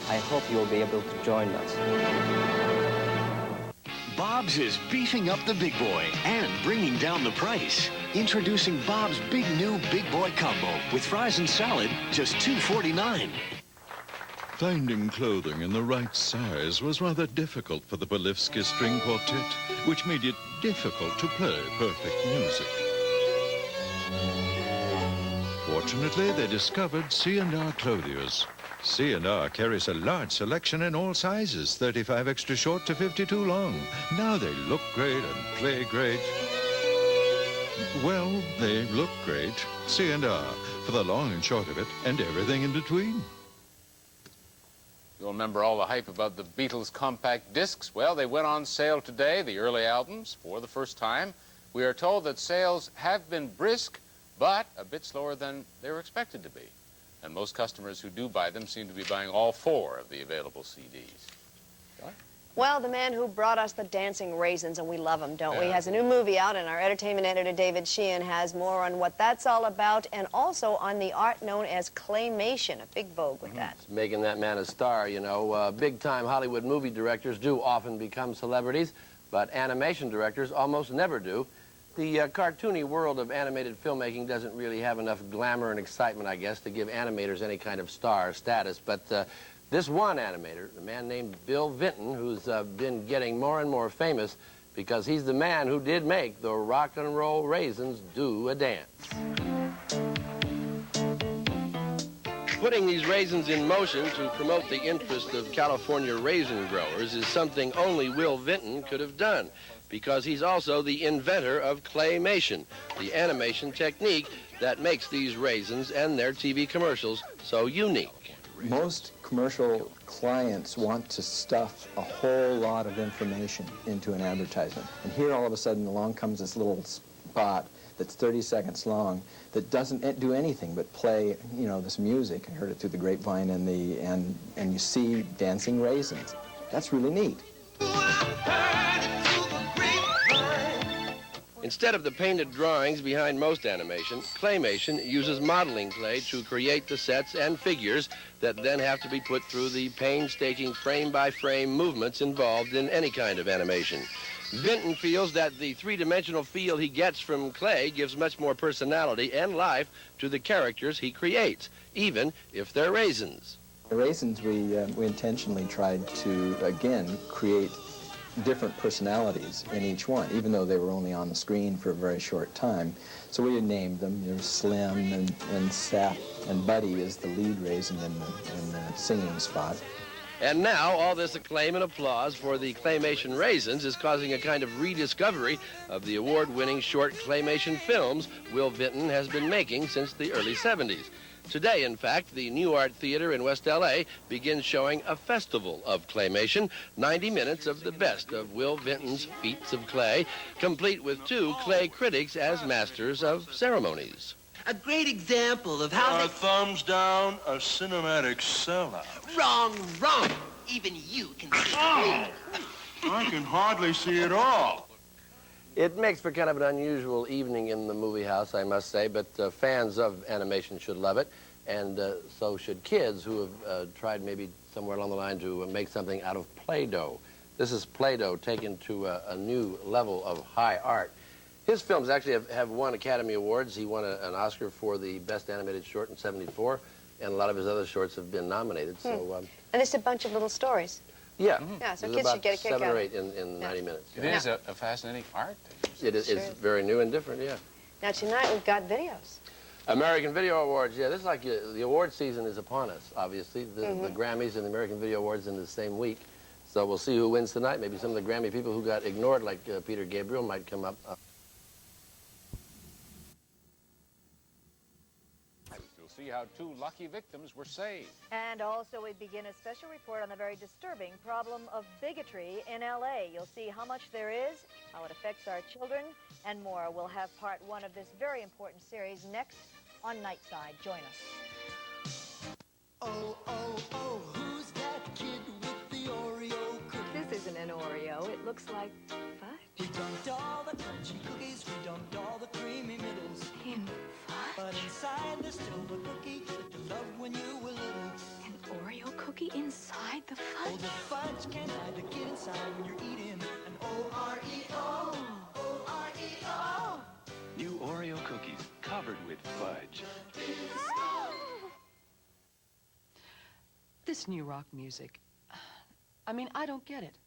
I hope you'll be able to join us. Bob's is beefing up the big boy and bringing down the price. Introducing Bob's big new Big Boy Combo with fries and salad, just $2.49. Finding clothing in the right size was rather difficult for the Bolivsky String Quartet, which made it difficult to play perfect music. Fortunately, they discovered C&R Clothiers. C&R carries a large selection in all sizes, 35 extra short to 52 long. Now they look great and play great. Well, they look great. C&R, for the long and short of it, and everything in between. You'll remember all the hype about the Beatles compact discs. Well, they went on sale today, the early albums, for the first time. We are told that sales have been brisk, but a bit slower than they were expected to be. And most customers who do buy them seem to be buying all 4 of the available CDs. Well, the man who brought us the dancing raisins, and we love him, don't we, has a new movie out, and our entertainment editor, David Sheehan, has more on what that's all about, and also on the art known as claymation, a big vogue with that. It's making that man a star, you know. Big-time Hollywood movie directors do often become celebrities, but animation directors almost never do. The cartoony world of animated filmmaking doesn't really have enough glamour and excitement, I guess, to give animators any kind of star status, but this one animator, a man named Bill Vinton, who's been getting more and more famous because he's the man who did make the rock and roll raisins do a dance. Putting these raisins in motion to promote the interest of California raisin growers is something only Will Vinton could have done, because he's also the inventor of claymation, the animation technique that makes these raisins and their TV commercials so unique. Most commercial clients want to stuff a whole lot of information into an advertisement. And here all of a sudden along comes this little spot that's 30 seconds long that doesn't do anything but play, you know, this music. I heard it through the grapevine and you see dancing raisins. That's really neat. Instead of the painted drawings behind most animation, claymation uses modeling clay to create the sets and figures that then have to be put through the painstaking frame-by-frame movements involved in any kind of animation. Vinton feels that the three-dimensional feel he gets from clay gives much more personality and life to the characters he creates, even if they're raisins. The raisins, we intentionally tried to, again, create different personalities in each one, even though they were only on the screen for a very short time. So we named them. There's Slim and Sap, and Buddy is the lead raisin in the singing spot. And now all this acclaim and applause for the claymation raisins is causing a kind of rediscovery of the award-winning short claymation films Will Vinton has been making since the early 70s. Today, in fact, the New Art Theater in West LA begins showing a festival of claymation, 90 minutes of the best of Will Vinton's feats of clay, complete with 2 clay critics as masters of ceremonies. A great example of how a thumbs down, a cinematic sellout. Wrong. Even you can see I can hardly see it all. It makes for kind of an unusual evening in the movie house, I must say, but fans of animation should love it, and so should kids who have tried maybe somewhere along the line to make something out of Play-Doh. This is Play-Doh taken to a new level of high art. His films actually have won Academy Awards. He won an Oscar for the Best Animated Short in '74, and a lot of his other shorts have been nominated. So, and it's a bunch of little stories. Yeah. Yeah, so There's kids about should get a kick out 7 or of 8 it. in 90 minutes. It is a fascinating art. It is. It's very new and different, yeah. Now tonight we've got videos. American Video Awards, yeah, this is like the award season is upon us, obviously. The Grammys and the American Video Awards in the same week. So we'll see who wins tonight. Maybe some of the Grammy people who got ignored, like Peter Gabriel, might come up. see how 2 lucky victims were saved. And also we begin a special report on the very disturbing problem of bigotry in L.A. You'll see how much there is, how it affects our children, and more. We'll have part 1 of this very important series next on Nightside. Join us. Oh, oh, oh, who's that kid with the Oreo cookie? This isn't an Oreo. It looks like fudge. We dumped all the crunchy cookies, we dumped all the creamy middles. In fudge? But inside there's still the cookie that you loved when you were little. An Oreo cookie inside the fudge? Oh, the fudge can't hide the kid inside when you're eating an O-R-E-O. O-R-E-O. New Oreo cookies covered with fudge. This new rock music, I mean, I don't get it.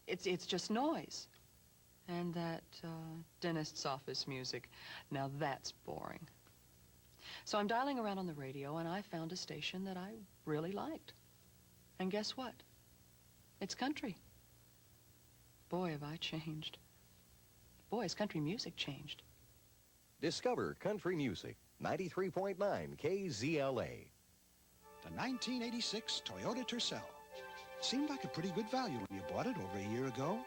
It's just noise. And that dentist's office music, now that's boring. So I'm dialing around on the radio, and I found a station that I really liked. And guess what? It's country. Boy, have I changed. Boy, has country music changed. Discover country music, 93.9 KZLA. The 1986 Toyota Tercel. Seemed like a pretty good value when you bought it over a year ago.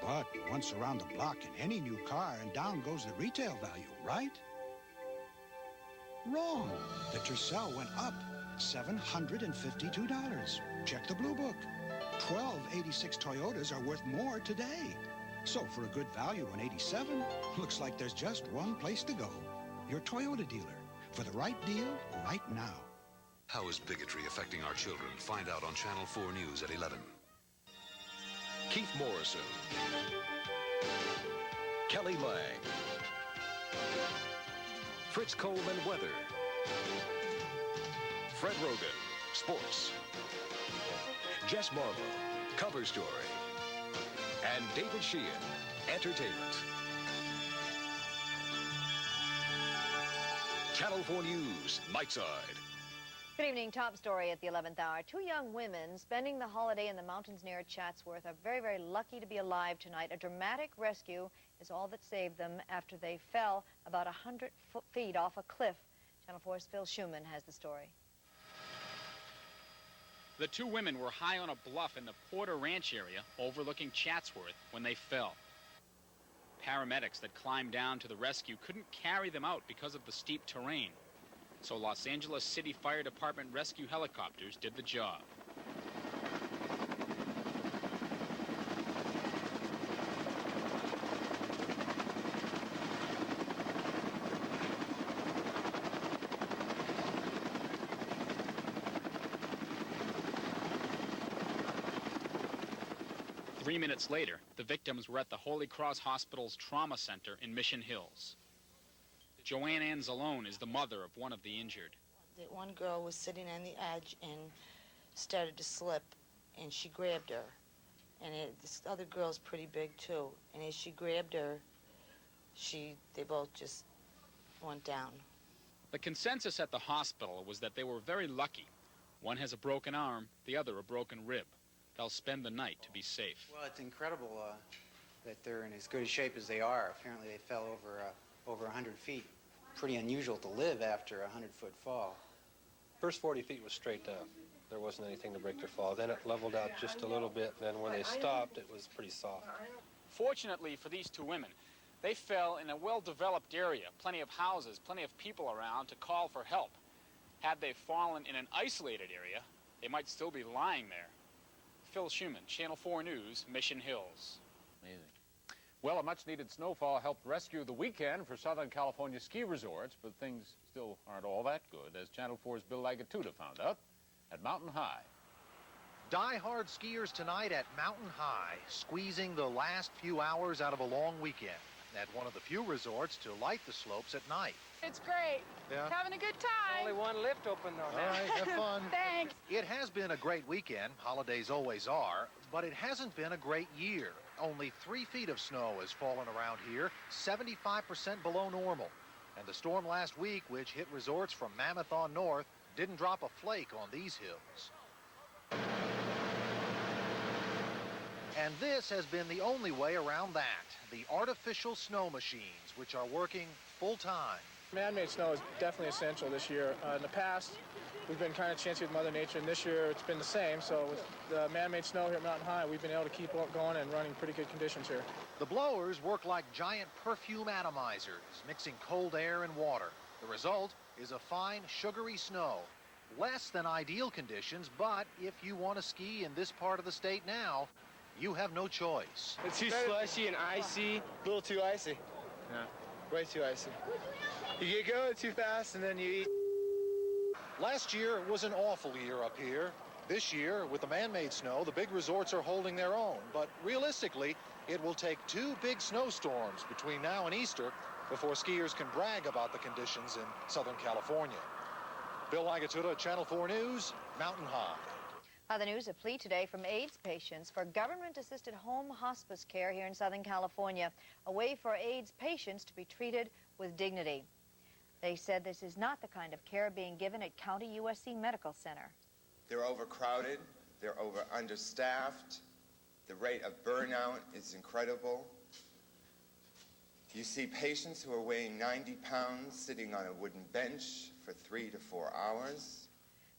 But once around the block in any new car and down goes the retail value, right? Wrong. The Tercel went up $752. Check the Blue Book. 12 86 Toyotas are worth more today. So for a good value in 87, looks like there's just one place to go. Your Toyota dealer. For the right deal, right now. How is bigotry affecting our children? Find out on Channel 4 News at 11. Keith Morrison, Kelly Lang, Fritz Coleman Weather, Fred Rogan, Sports, Jess Marlowe, Cover Story, and David Sheehan, Entertainment. Channel 4 News, Nightside. Good evening. Top story at the 11th hour. 2 young women spending the holiday in the mountains near Chatsworth are very, very lucky to be alive tonight. A dramatic rescue is all that saved them after they fell about 100 feet off a cliff. Channel 4's Phil Schuman has the story. The 2 women were high on a bluff in the Porter Ranch area overlooking Chatsworth when they fell. Paramedics that climbed down to the rescue couldn't carry them out because of the steep terrain. So Los Angeles City Fire Department rescue helicopters did the job. Three minutes later, the victims were at the Holy Cross Hospital's trauma center in Mission Hills. Joanne Anzalone is the mother of one of the injured. The one girl was sitting on the edge and started to slip, and she grabbed her. And this other girl's pretty big too. And as she grabbed her, they both just went down. The consensus at the hospital was that they were very lucky. One has a broken arm, the other a broken rib. They'll spend the night to be safe. Well, it's incredible that they're in as good a shape as they are. Apparently they fell over 100 feet. Pretty unusual to live after a 100-foot fall. First 40 feet was straight down. There wasn't anything to break their fall. Then it leveled out just a little bit, and then when they stopped, it was pretty soft. Fortunately for these 2 women, they fell in a well-developed area, plenty of houses, plenty of people around to call for help. Had they fallen in an isolated area, they might still be lying there. Phil Schuman, Channel 4 News, Mission Hills. Amazing. Well, a much-needed snowfall helped rescue the weekend for Southern California ski resorts, but things still aren't all that good, as Channel 4's Bill Lagatuda found out at Mountain High. Die-hard skiers tonight at Mountain High, squeezing the last few hours out of a long weekend at one of the few resorts to light the slopes at night. It's great. Yeah. Having a good time. Only one lift open, though. All right, have fun. Thanks. It has been a great weekend. Holidays always are. But it hasn't been a great year. Only 3 feet of snow has fallen around here, 75% below normal. And the storm last week, which hit resorts from Mammoth on north, didn't drop a flake on these hills. And this has been the only way around that. The artificial snow machines, which are working full-time. Man-made snow is definitely essential this year. In the past, we've been kind of chancy with Mother Nature, and this year it's been the same. So with the man-made snow here at Mountain High, we've been able to keep going and running pretty good conditions here. The blowers work like giant perfume atomizers, mixing cold air and water. The result is a fine, sugary snow. Less than ideal conditions, but if you want to ski in this part of the state now, you have no choice. It's too slushy and icy, a little too icy. Yeah, way too icy. You get going too fast and then you eat. Last year was an awful year up here. This year, with the man-made snow, the big resorts are holding their own. But realistically, it will take 2 big snowstorms between now and Easter before skiers can brag about the conditions in Southern California. Bill Lagatuda, Channel 4 News, Mountain High. The news, a plea today from AIDS patients for government-assisted home hospice care here in Southern California, a way for AIDS patients to be treated with dignity. They said this is not the kind of care being given at County USC Medical Center. They're overcrowded, they're understaffed, the rate of burnout is incredible. You see patients who are weighing 90 pounds sitting on a wooden bench for 3 to 4 hours.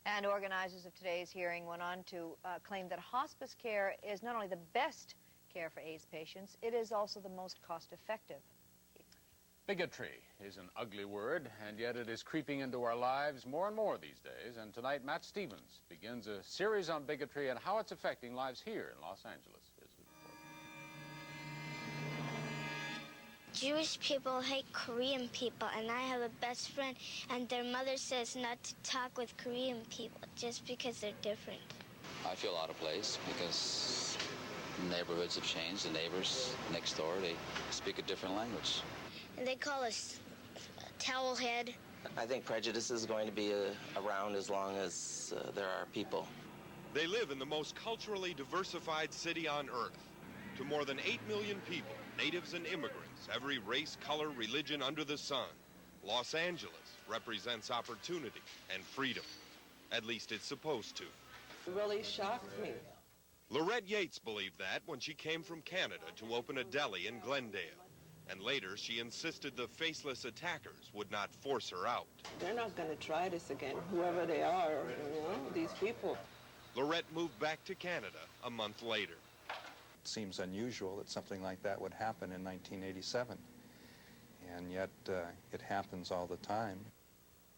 And organizers of today's hearing went on to claim that hospice care is not only the best care for AIDS patients, it is also the most cost-effective. Bigotry is an ugly word, and yet it is creeping into our lives more and more these days. And tonight, Matt Stevens begins a series on bigotry and how it's affecting lives here in Los Angeles. Jewish people hate Korean people, and I have a best friend, and their mother says not to talk with Korean people just because they're different. I feel out of place because neighborhoods have changed. The neighbors next door, they speak a different language. And they call us towel head. I think prejudice is going to be around as long as there are people. They live in the most culturally diversified city on earth. To more than 8 million people, natives and immigrants, every race, color, religion under the sun, Los Angeles represents opportunity and freedom. At least it's supposed to. It really shocked me. Lorette Yates believed that when she came from Canada to open a deli in Glendale. And later, she insisted the faceless attackers would not force her out. They're not going to try this again, whoever they are, you know, these people. Lorette moved back to Canada a month later. It seems unusual that something like that would happen in 1987, and yet it happens all the time.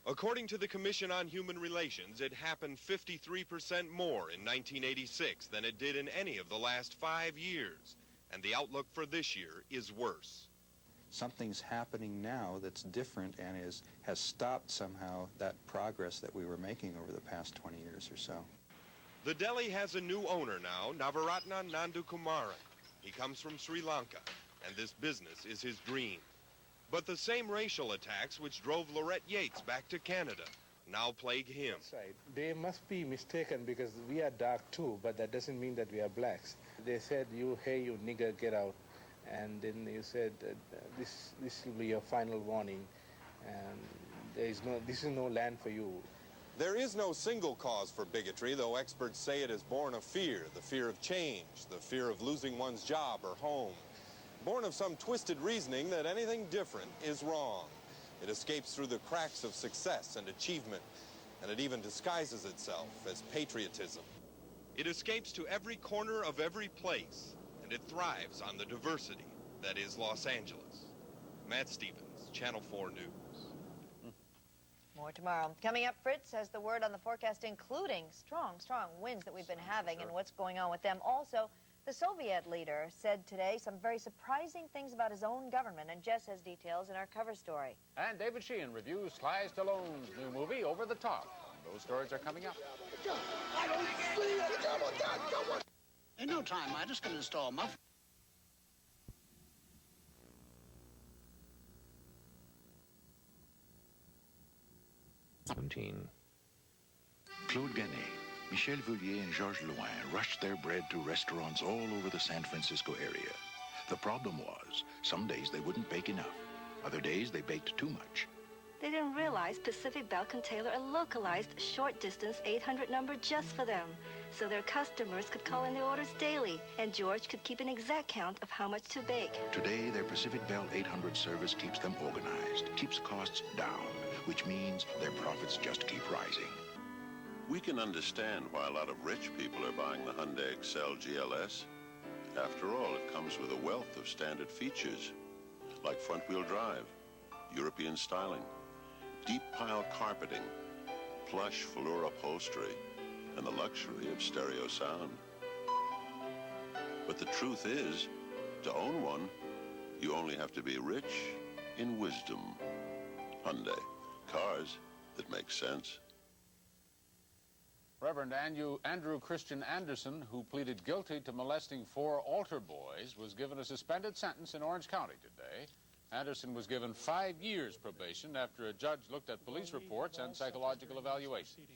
According to the Commission on Human Relations, it happened 53% more in 1986 than it did in any of the last 5 years, and the outlook for this year is worse. Something's happening now that's different and has stopped somehow that progress that we were making over the past 20 years or so. The deli has a new owner now, Navaratna Nandukumaran. He comes from Sri Lanka, and this business is his dream. But the same racial attacks which drove Lorette Yates back to Canada now plague him. That's right. They must be mistaken because we are dark too, but that doesn't mean that we are blacks. They said, hey, you nigger, get out. And then you said, this will be your final warning, and this is no land for you. There is no single cause for bigotry, though experts say it is born of fear, the fear of change, the fear of losing one's job or home. Born of some twisted reasoning that anything different is wrong. It escapes through the cracks of success and achievement, and it even disguises itself as patriotism. It escapes to every corner of every place, and it thrives on the diversity that is Los Angeles. Matt Stevens, Channel 4 News. More tomorrow. Coming up, Fritz has the word on the forecast, including strong winds that we've been having and what's going on with them. Also, the Soviet leader said today some very surprising things about his own government, and Jess has details in our cover story. And David Sheehan reviews Sly Stallone's new movie, Over the Top. Those stories are coming up. I don't see it. Come on, Dad, come on. In no time, I just can install mufflers. Claude Gannet, Michel Voulier, and Georges Louin rushed their bread to restaurants all over the San Francisco area. The problem was, some days they wouldn't bake enough. Other days they baked too much. They didn't realize Pacific Bell can tailor a localized short-distance 800 number just for them, so their customers could call in their orders daily, and George could keep an exact count of how much to bake. Today, their Pacific Bell 800 service keeps them organized, keeps costs down, which means their profits just keep rising. We can understand why a lot of rich people are buying the Hyundai Excel GLS. After all, it comes with a wealth of standard features, like front-wheel drive, European styling, deep pile carpeting, plush velour upholstery, and the luxury of stereo sound. But the truth is, to own one, you only have to be rich in wisdom. Hyundai, cars that make sense. Reverend Andrew Christian Anderson, who pleaded guilty to molesting 4 altar boys, was given a suspended sentence in Orange County today. Anderson was given 5 years probation after a judge looked at police reports and psychological evaluations.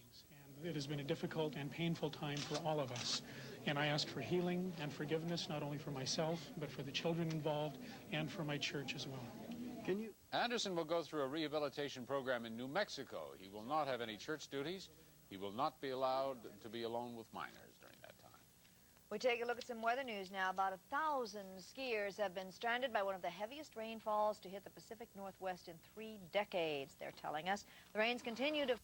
It has been a difficult and painful time for all of us, and I ask for healing and forgiveness, not only for myself, but for the children involved and for my church as well. Anderson will go through a rehabilitation program in New Mexico. He will not have any church duties. He will not be allowed to be alone with minors during that time. We take a look at some weather news now. About 1,000 skiers have been stranded by one of the heaviest rainfalls to hit the Pacific Northwest in 3 decades, they're telling us. The rains continue to